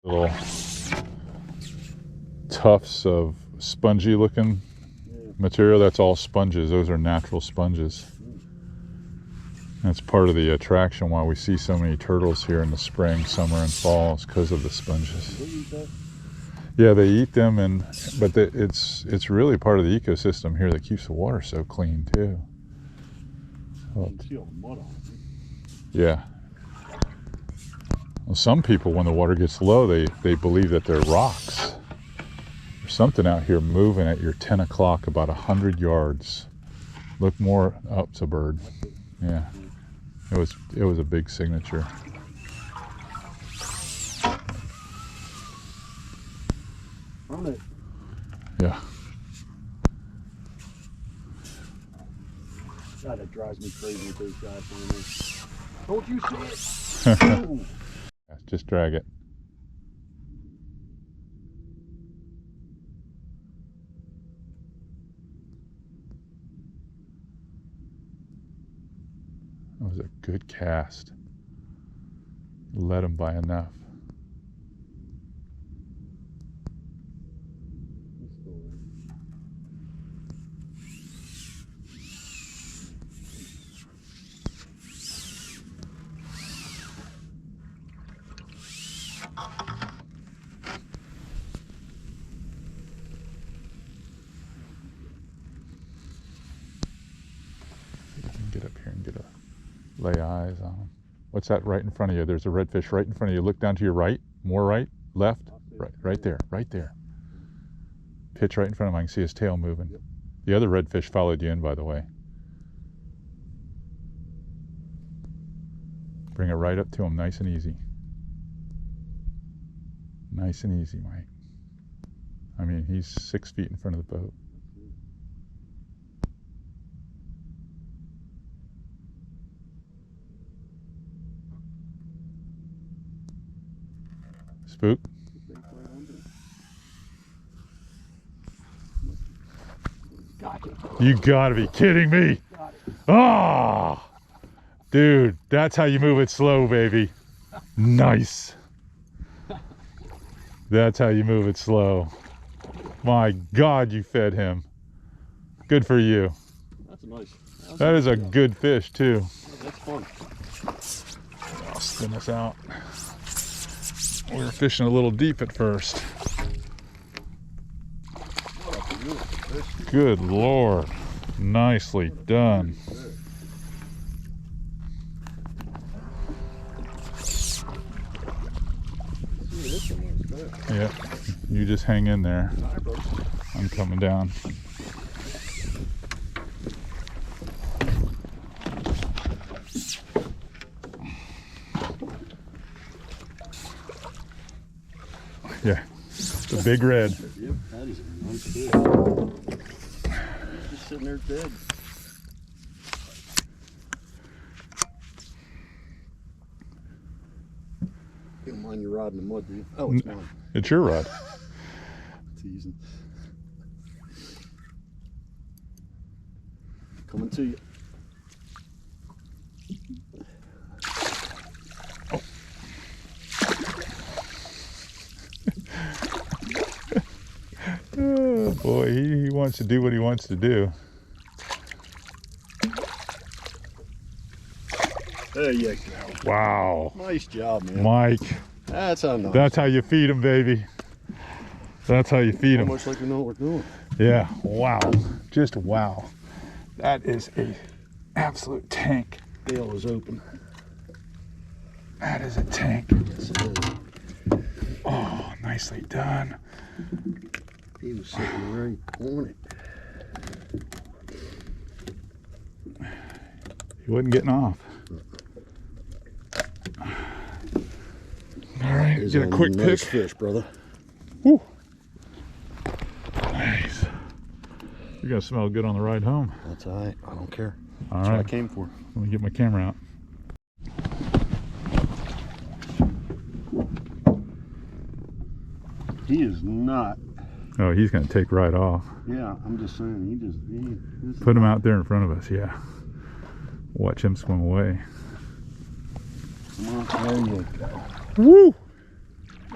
Little tufts of spongy looking material. That's all sponges. Those are natural sponges. That's part of the attraction why we see so many turtles here in the spring, summer, and fall, is because of the sponges. Yeah, they eat them, but it's really part of the ecosystem here that keeps the water so clean too. So, yeah. Well, some people, when the water gets low, they believe that they're rocks. There's something out here moving at your 10 o'clock about 100 yards. Look more up to bird. Yeah. It was a big signature. On it. Yeah. God, that drives me crazy with those guys. Don't you see it? Just drag it. That was a good cast. Led him by enough. Get up here and get a lay eyes on them. What's that right in front of you? There's a redfish right in front of you. Look down to your right, more right, left, right there, right there. Pitch right in front of him. I can see his tail moving. Yep. The other redfish followed you in, by the way. Bring it right up to him, nice and easy. Nice and easy, Mike. I mean, he's 6 feet in front of the boat. Spook. You gotta be kidding me. Ah, oh, dude, that's how you move it slow, baby. Nice. That's how you move it slow. My God, you fed him. Good for you. That's nice. That is a good fish too. That's fun. I'll spin this out. We were fishing a little deep at first. Good Lord. Nicely done. Yeah, you just hang in there. I'm coming down. Yeah, the big red. Yep, that is a nice fish. Just sitting there dead. You don't mind your rod in the mud, do you? Oh, it's mine. It's your rod. Teasing. Coming to you. Oh boy, he wants to do what he wants to do. There you go. Wow. Nice job, man. Mike. That's how nice. That's how you feed him, baby. That's how you feed him. Almost like we know what we're doing. Yeah, wow. Just wow. That is a absolute tank. Bail is open. That is a tank. Yes, it is. Oh, nicely done. He was sitting right on it. He wasn't getting off. All right, get a quick nice pick. Fish, brother. Woo. Nice. You're gonna smell good on the ride home. That's all right. I don't care. All That's right. what I came for. Let me get my camera out. He is not. Oh, he's gonna take right off. Yeah, I'm just saying. Put him out there in front of us. Yeah. Watch him swim away. Come on, there you go. Woo!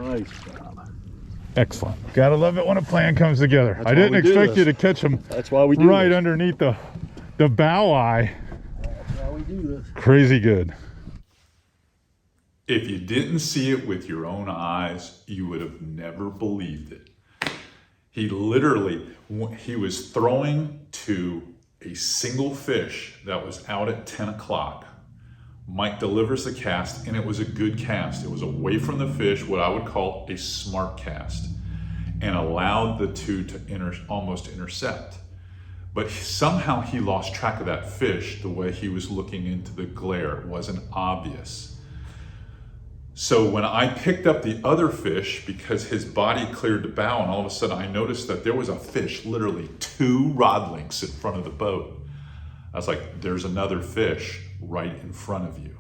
Nice job. Excellent. Gotta love it when a plan comes together. That's I why didn't we do expect this. you to catch them That's why we do right this. underneath the bow eye. That's why we do this. Crazy good. If you didn't see it with your own eyes, you would have never believed it. He literally, he was throwing to a single fish that was out at 10 o'clock. Mike delivers the cast, and it was a good cast. It was away from the fish, what I would call a smart cast, and allowed the two to almost intercept. But somehow he lost track of that fish the way he was looking into the glare. It wasn't obvious. So when I picked up the other fish, because his body cleared the bow, and all of a sudden I noticed that there was a fish literally 2 rod lengths in front of the boat. I was like, there's another fish right in front of you.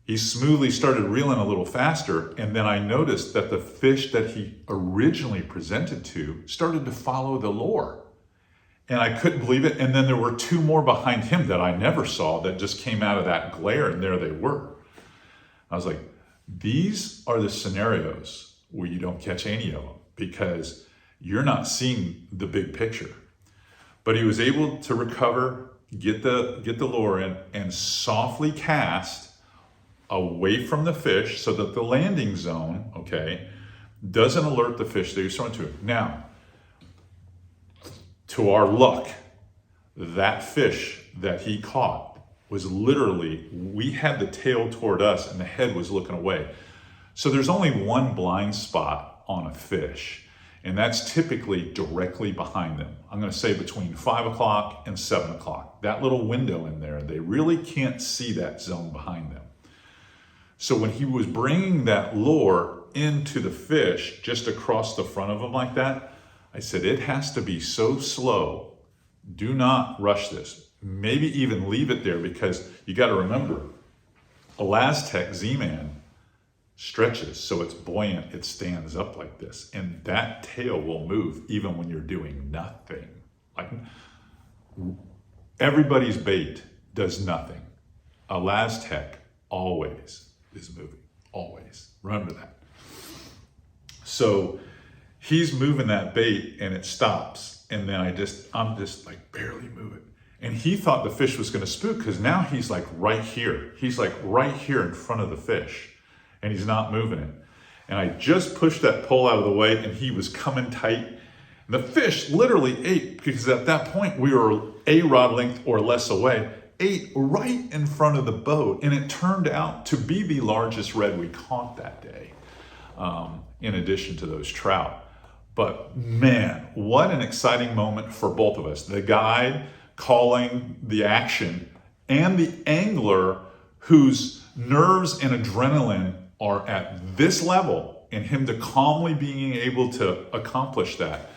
He smoothly started reeling a little faster, and then I noticed that the fish that he originally presented to started to follow the lure. And I couldn't believe it. And then there were 2 more behind him that I never saw that just came out of that glare, and there they were. I was like, these are the scenarios where you don't catch any of them because you're not seeing the big picture. But he was able to recover, get the lure in, and softly cast away from the fish so that the landing zone, okay, doesn't alert the fish that you're throwing to it. Now, to our luck, that fish that he caught was literally, we had the tail toward us and the head was looking away. So there's only one blind spot on a fish, and that's typically directly behind them. I'm gonna say between 5 o'clock and 7 o'clock. That little window in there, they really can't see that zone behind them. So when he was bringing that lure into the fish just across the front of him like that, I said, it has to be so slow. Do not rush this. Maybe even leave it there, because you got to remember, a Laztec Z-Man stretches, so it's buoyant, it stands up like this, and that tail will move even when you're doing nothing. Like, everybody's bait does nothing. A Laztec always is moving, always. Remember that. So he's moving that bait and it stops, and then I'm just like barely moving. And he thought the fish was going to spook, because now he's like right here. He's like right here in front of the fish, and he's not moving it. And I just pushed that pole out of the way, and he was coming tight. And the fish literally ate, because at that point we were a rod length or less away, ate right in front of the boat. And it turned out to be the largest red we caught that day, in addition to those trout. But man, what an exciting moment for both of us. The guide calling the action, and the angler whose nerves and adrenaline are at this level, and him to calmly being able to accomplish that.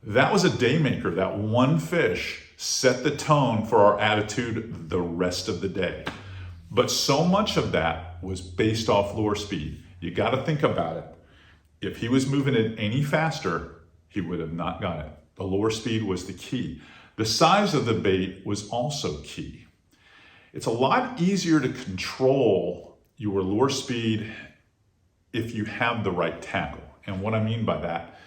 That was a day maker. That one fish set the tone for our attitude the rest of the day. But so much of that was based off lure speed. You got to think about it. If he was moving it any faster, he would have not got it. The lure speed was the key. The size of the bait was also key. It's a lot easier to control your lure speed if you have the right tackle. And what I mean by that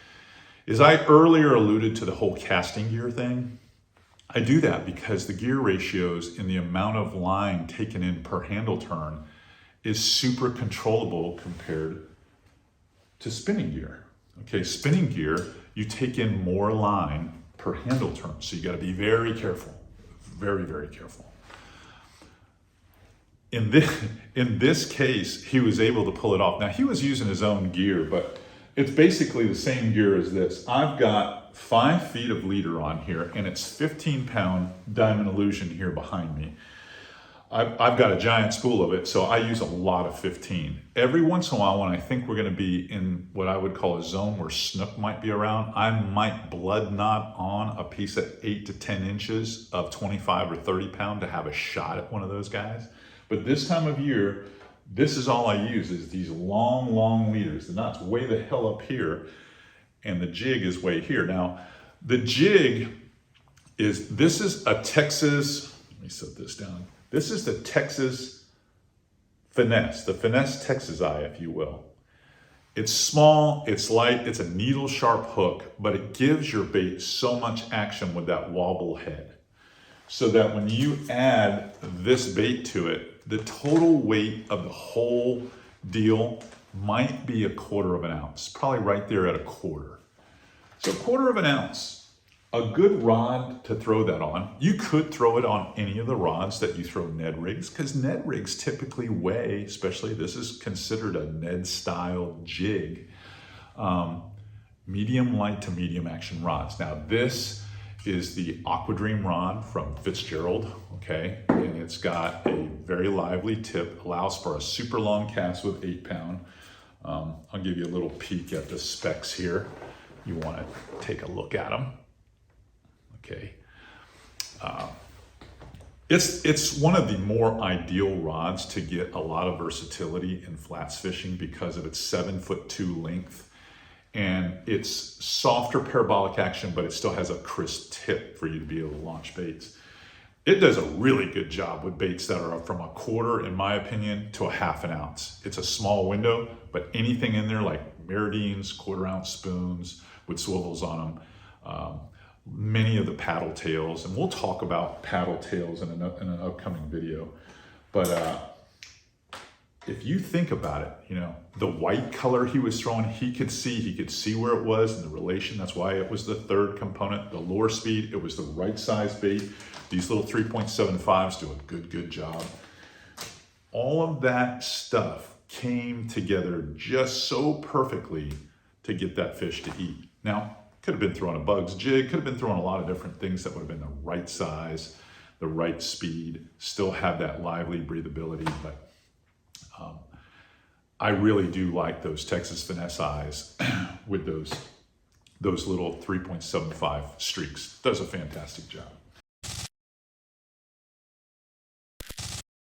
is, I earlier alluded to the whole casting gear thing. I do that because the gear ratios in the amount of line taken in per handle turn is super controllable compared to spinning gear. Okay, spinning gear, you take in more line per handle turn. So you got to be very careful, very, very careful. In this case, he was able to pull it off. Now, he was using his own gear, but it's basically the same gear as this. I've got 5 feet of leader on here, and it's 15-pound Diamond Illusion here behind me. I've got a giant spool of it, so I use a lot of 15. Every once in a while, when I think we're going to be in what I would call a zone where snook might be around, I might blood knot on a piece at 8 to 10 inches of 25 or 30 pound to have a shot at one of those guys. But this time of year, this is all I use, is these long, long leaders. The knot's way the hell up here, and the jig is way here. Now, the jig this is a Texas, let me set this down. This is the Texas finesse, the finesse Texas eye, if you will. It's small, it's light, it's a needle sharp hook, but it gives your bait so much action with that wobble head. So that when you add this bait to it, the total weight of the whole deal might be 1/4 ounce, probably right there at 1/4. So 1/4 ounce. A good rod to throw that on. You could throw it on any of the rods that you throw Ned rigs, because Ned rigs typically weigh, especially this is considered a Ned style jig, medium light to medium action rods. Now this is the Aqua Dream rod from Fitzgerald, okay? And it's got a very lively tip, allows for a super long cast with 8-pound. I'll give you a little peek at the specs here. You wanna take a look at them. Okay, it's one of the more ideal rods to get a lot of versatility in flats fishing because of its 7'2" length, and it's softer parabolic action, but it still has a crisp tip for you to be able to launch baits. It does a really good job with baits that are from 1/4, in my opinion, to 1/2 ounce. It's a small window, but anything in there like Meridines, 1/4 ounce spoons with swivels on them. Many of the paddle tails, and we'll talk about paddle tails in an upcoming video. But if you think about it, you know, the white color he was throwing, he could see where it was and the relation. That's why it was the third component, the lure speed. It was the right size bait. These little 3.75s do a good job. All of that stuff came together just so perfectly to get that fish to eat. Now, could have been throwing a Bugs jig, could have been throwing a lot of different things that would have been the right size, the right speed, still have that lively breathability. But I really do like those Texas Finesse eyes with those little 3.75 streaks. Does a fantastic job.